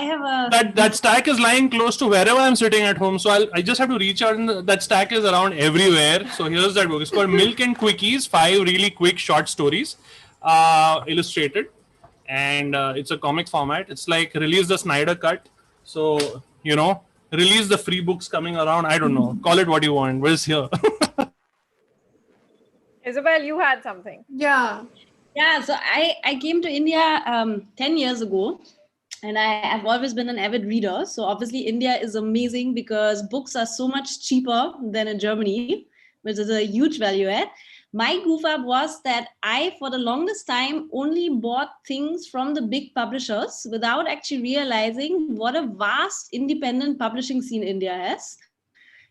S15: have a
S7: That stack is lying close to wherever I'm sitting at home, so I just have to reach out, and that stack is around everywhere. So here's that book. It's called Milk and Quickies, 5 really quick short stories, illustrated, and it's a comic format. It's like release the Snyder cut. So release the free books coming around. I don't know. Call it what you want. But it's here.
S1: Isabel, you had something.
S4: Yeah.
S15: Yeah, so I came to India 10 years ago, and I have always been an avid reader. So obviously India is amazing because books are so much cheaper than in Germany, which is a huge value add. My goof up was that I, for the longest time, only bought things from the big publishers without actually realizing what a vast independent publishing scene India has.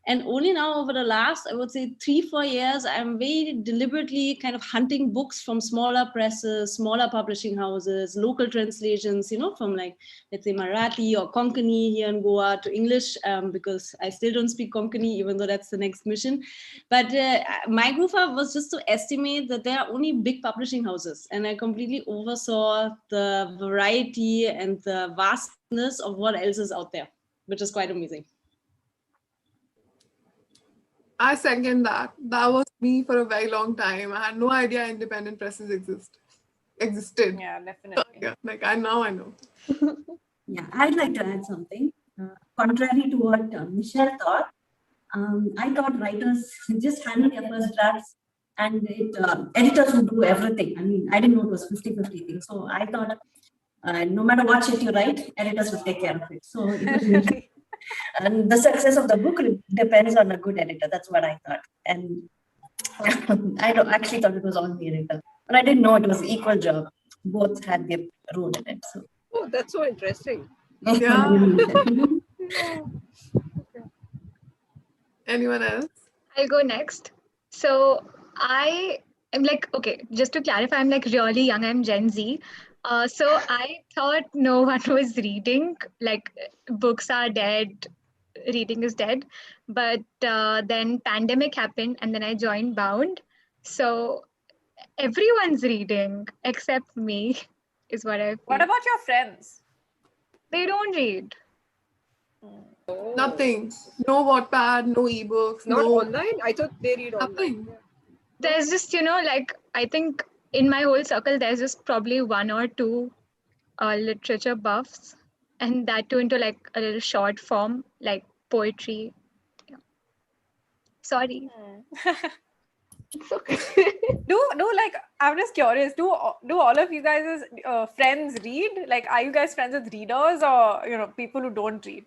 S15: And only now over the last, I would say 3-4 years, I'm very deliberately kind of hunting books from smaller presses, smaller publishing houses, local translations, from like, let's say Marathi or Konkani here in Goa to English, because I still don't speak Konkani, even though that's the next mission. But my goof up was just to estimate that there are only big publishing houses. And I completely oversaw the variety and the vastness of what else is out there, which is quite amazing.
S4: I second that. That was me for a very long time. I had no idea independent presses existed.
S1: Yeah, definitely.
S4: Yeah, like I know.
S9: Yeah, I'd like to add something. Contrary to what Michelle thought, I thought writers just handle their first drafts and editors would do everything. I mean, I didn't know it was 50-50 thing. So I thought no matter what shit you write, editors will take care of it. So it was and the success of the book depends on a good editor. That's what I thought. And I actually thought it was all the editor. But I didn't know it was equal job. Both had their role in it. So.
S2: Oh, that's so interesting.
S4: Yeah. Anyone else?
S17: I'll go next. So I'm like, okay, just to clarify, I'm like really young. I'm Gen Z. So I thought no one was reading, like books are dead, reading is dead. But then pandemic happened and then I joined Bound. So everyone's reading except me is what I feel.
S1: What about your friends?
S17: They don't read.
S4: Nothing. No Wattpad, no ebooks,
S2: Not
S4: no
S2: online? I thought they read
S4: nothing.
S2: online.
S17: There's just, like I think in my whole circle, there's just probably one or two literature buffs, and that too into like a little short form, like poetry. Yeah. Sorry.
S2: It's okay.
S1: do like, I'm just curious, do all of you guys friends read? Like, are you guys friends with readers or people who don't read?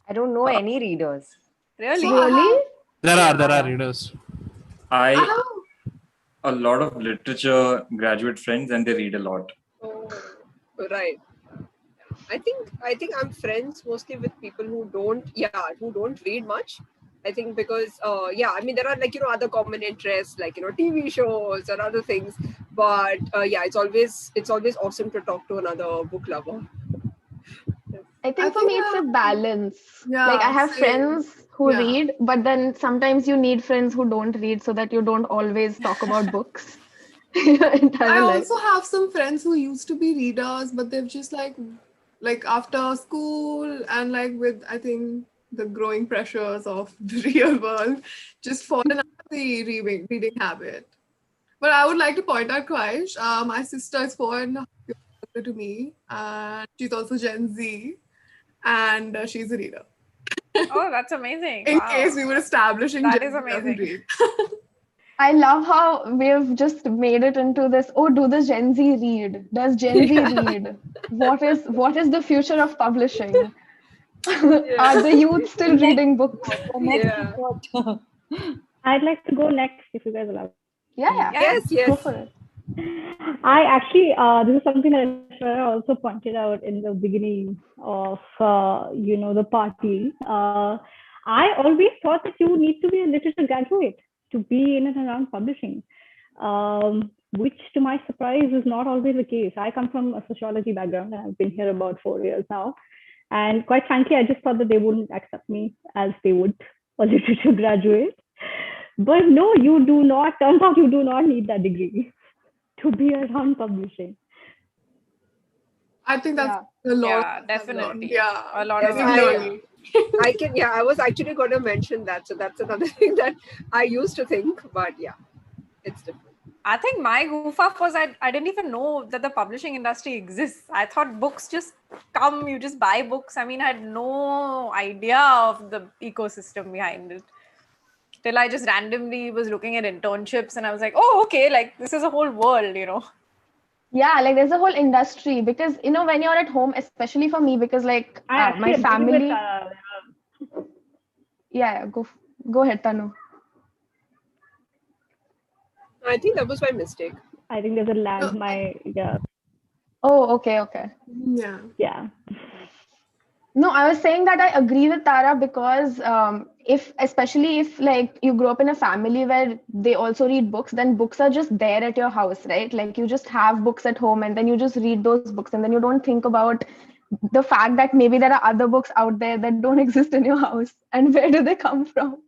S10: I don't know any readers.
S1: Really?
S6: Really?
S7: There are readers.
S14: I a lot of literature graduate friends, and they read a lot.
S2: Oh, right. I think I'm friends mostly with people who don't read much. I think because I mean there are like other common interests like TV shows or other things, but it's always awesome to talk to another book lover.
S6: I think for me it's a balance.
S4: Yeah,
S6: like I have
S4: same.
S6: friends who
S4: Yeah.
S6: read, but then sometimes you need friends who don't read so that you don't always talk about books. Your entire
S4: I
S6: life.
S4: also have some friends who used to be readers, but they've just like after school and like with I think the growing pressures of the real world, just fallen out of the reading habit. But I would like to point out Kwaish. My sister is 4.5 years older to me, and she's also Gen Z, and she's a reader.
S1: Oh, that's amazing.
S4: In
S1: Wow.
S4: case we were establishing
S1: That
S4: Gen
S1: is
S4: Z doesn't
S1: amazing.
S4: read.
S6: I love how we've just made it into this. Oh, do the Gen Z read? Does Gen Z read? What is the future of publishing? Are the youth still reading books?
S2: Yeah.
S5: I'd like to go next if you guys allow.
S6: Yeah.
S2: Yes.
S6: Go for it.
S5: I actually, this is something that Shreya also pointed out in the beginning of, the party. I always thought that you need to be a literature graduate to be in and around publishing, which to my surprise is not always the case. I come from a sociology background and I've been here about 4 years now. And quite frankly, I just thought that they wouldn't accept me as they would a literature graduate. But no, you do not, turns out you do not need that degree to be around publishing.
S4: I think that's a lot.
S1: Yeah, definitely.
S4: Yeah,
S1: A lot
S2: Yes,
S1: of
S2: I was actually going to mention that. So that's another thing that I used to think, but yeah, it's different.
S1: I think my goof up was I didn't even know that the publishing industry exists. I thought books just come, you just buy books. I mean, I had no idea of the ecosystem behind it. Till I just randomly was looking at internships and I was like, oh, okay, like this is a whole world,
S6: Yeah, like there's a whole industry because when you're at home, especially for me, because like my family. Yeah, go ahead, Tanu.
S2: I think that was my mistake.
S5: I think there's a lag.
S6: Oh, okay.
S2: Yeah.
S6: No, I was saying that I agree with Tara because especially if like you grow up in a family where they also read books, then books are just there at your house, right? Like you just have books at home and then you just read those books and then you don't think about the fact that maybe there are other books out there that don't exist in your house and where do they come from?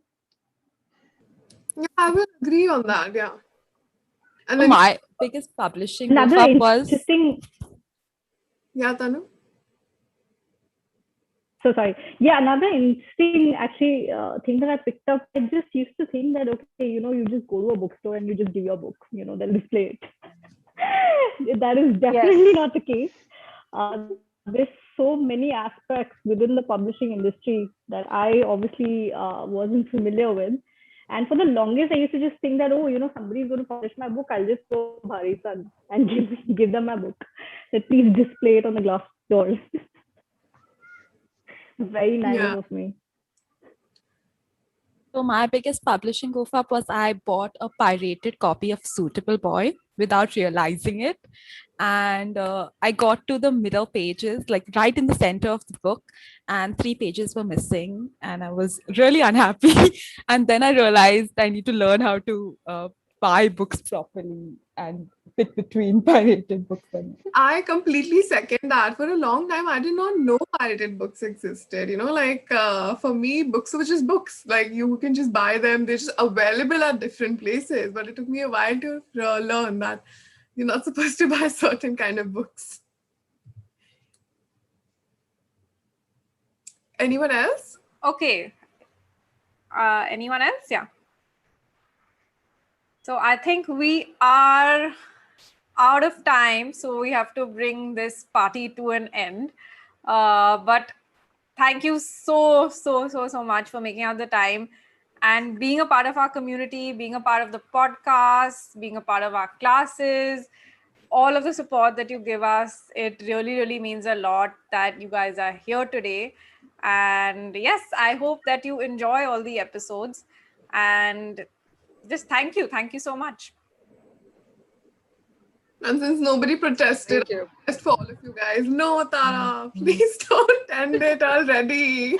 S4: Yeah, I will agree on that. Yeah. And
S3: My biggest publishing
S5: Another
S3: goof up was
S5: interesting.
S4: Yeah, Tanu.
S5: So sorry. Yeah, another interesting actually thing that I picked up. I just used to think that you just go to a bookstore and you just give your book. They'll display it. That is definitely not the case. There's so many aspects within the publishing industry that I obviously wasn't familiar with. And for the longest, I used to just think that, somebody's going to publish my book. I'll just go Bhari San and give them my book. So please display it on the glass door. Very naive of me.
S3: So my biggest publishing goof up was I bought a pirated copy of Suitable Boy without realizing it. And I got to the middle pages, like right in the center of the book, and 3 pages were missing. And I was really unhappy. And then I realized I need to learn how to buy books properly and pick between pirated books.
S4: I completely second that. For a long time, I did not know pirated books existed. For me, books were just books. Like you can just buy them. They're just available at different places. But it took me a while to learn that you're not supposed to buy certain kind of books. Anyone else?
S1: Okay. Anyone else? Yeah. So I think we are out of time, so we have to bring this party to an end. But thank you so much for making out the time and being a part of our community, being a part of the podcast, being a part of our classes, all of the support that you give us. It really means a lot that you guys are here today. And yes, I hope that you enjoy all the episodes, and just thank you so much.
S4: And since nobody protested, just for all of you guys, no, Tara, please don't end it already.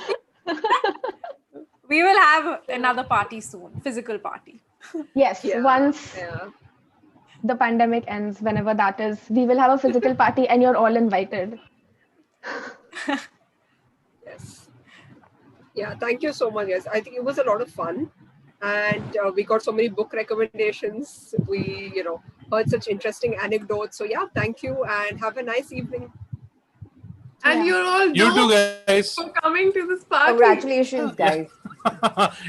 S1: We will have another party soon, physical party.
S6: Yes, once the pandemic ends, whenever that is, we will have a physical party and you're all invited.
S2: Yes. Yeah, thank you so much, guys. I think it was a lot of fun. And we got so many book recommendations. We, heard such interesting anecdotes. So yeah, thank you and have a nice evening.
S4: And you're all
S7: You too, guys.
S4: for coming to this party.
S10: Congratulations, guys.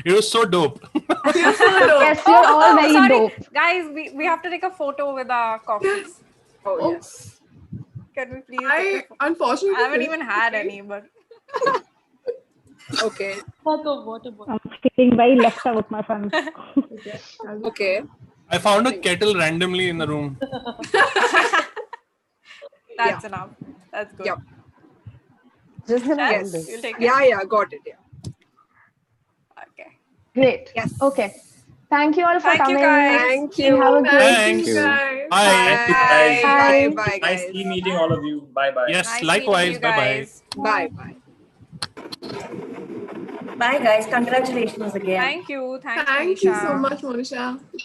S7: It was so dope.
S4: You're so dope.
S6: Yes, you're all very
S1: sorry.
S6: dope.
S1: Guys, we have to take a photo with our coffees.
S2: Oh, yes.
S1: Can we please?
S4: Unfortunately,
S1: I haven't even had any, but.
S2: Okay.
S5: I'm feeling very left out with my friends.
S2: Okay.
S7: I found a kettle randomly in the room.
S1: That's enough. That's good.
S2: Yep.
S10: Just gonna
S1: Yes,
S10: end this.
S1: you'll take it.
S2: Yeah, got it. Yeah.
S1: Okay.
S6: Great.
S2: Yes.
S6: Okay. Thank you all for
S1: Thank you,
S6: coming.
S1: guys.
S2: Thank you.
S6: And have a great
S7: Thanks.
S4: Guys.
S7: Bye.
S2: Bye. Bye,
S14: Nice
S2: guys.
S14: meeting all of you. Bye bye.
S7: Yes,
S1: Nice
S7: likewise.
S1: meeting you
S7: Bye-bye.
S1: guys.
S2: Bye.
S9: Bye, guys. Congratulations again.
S1: Thank you. Thanks,
S4: Thank you so
S1: Monisha.
S4: much, Monisha.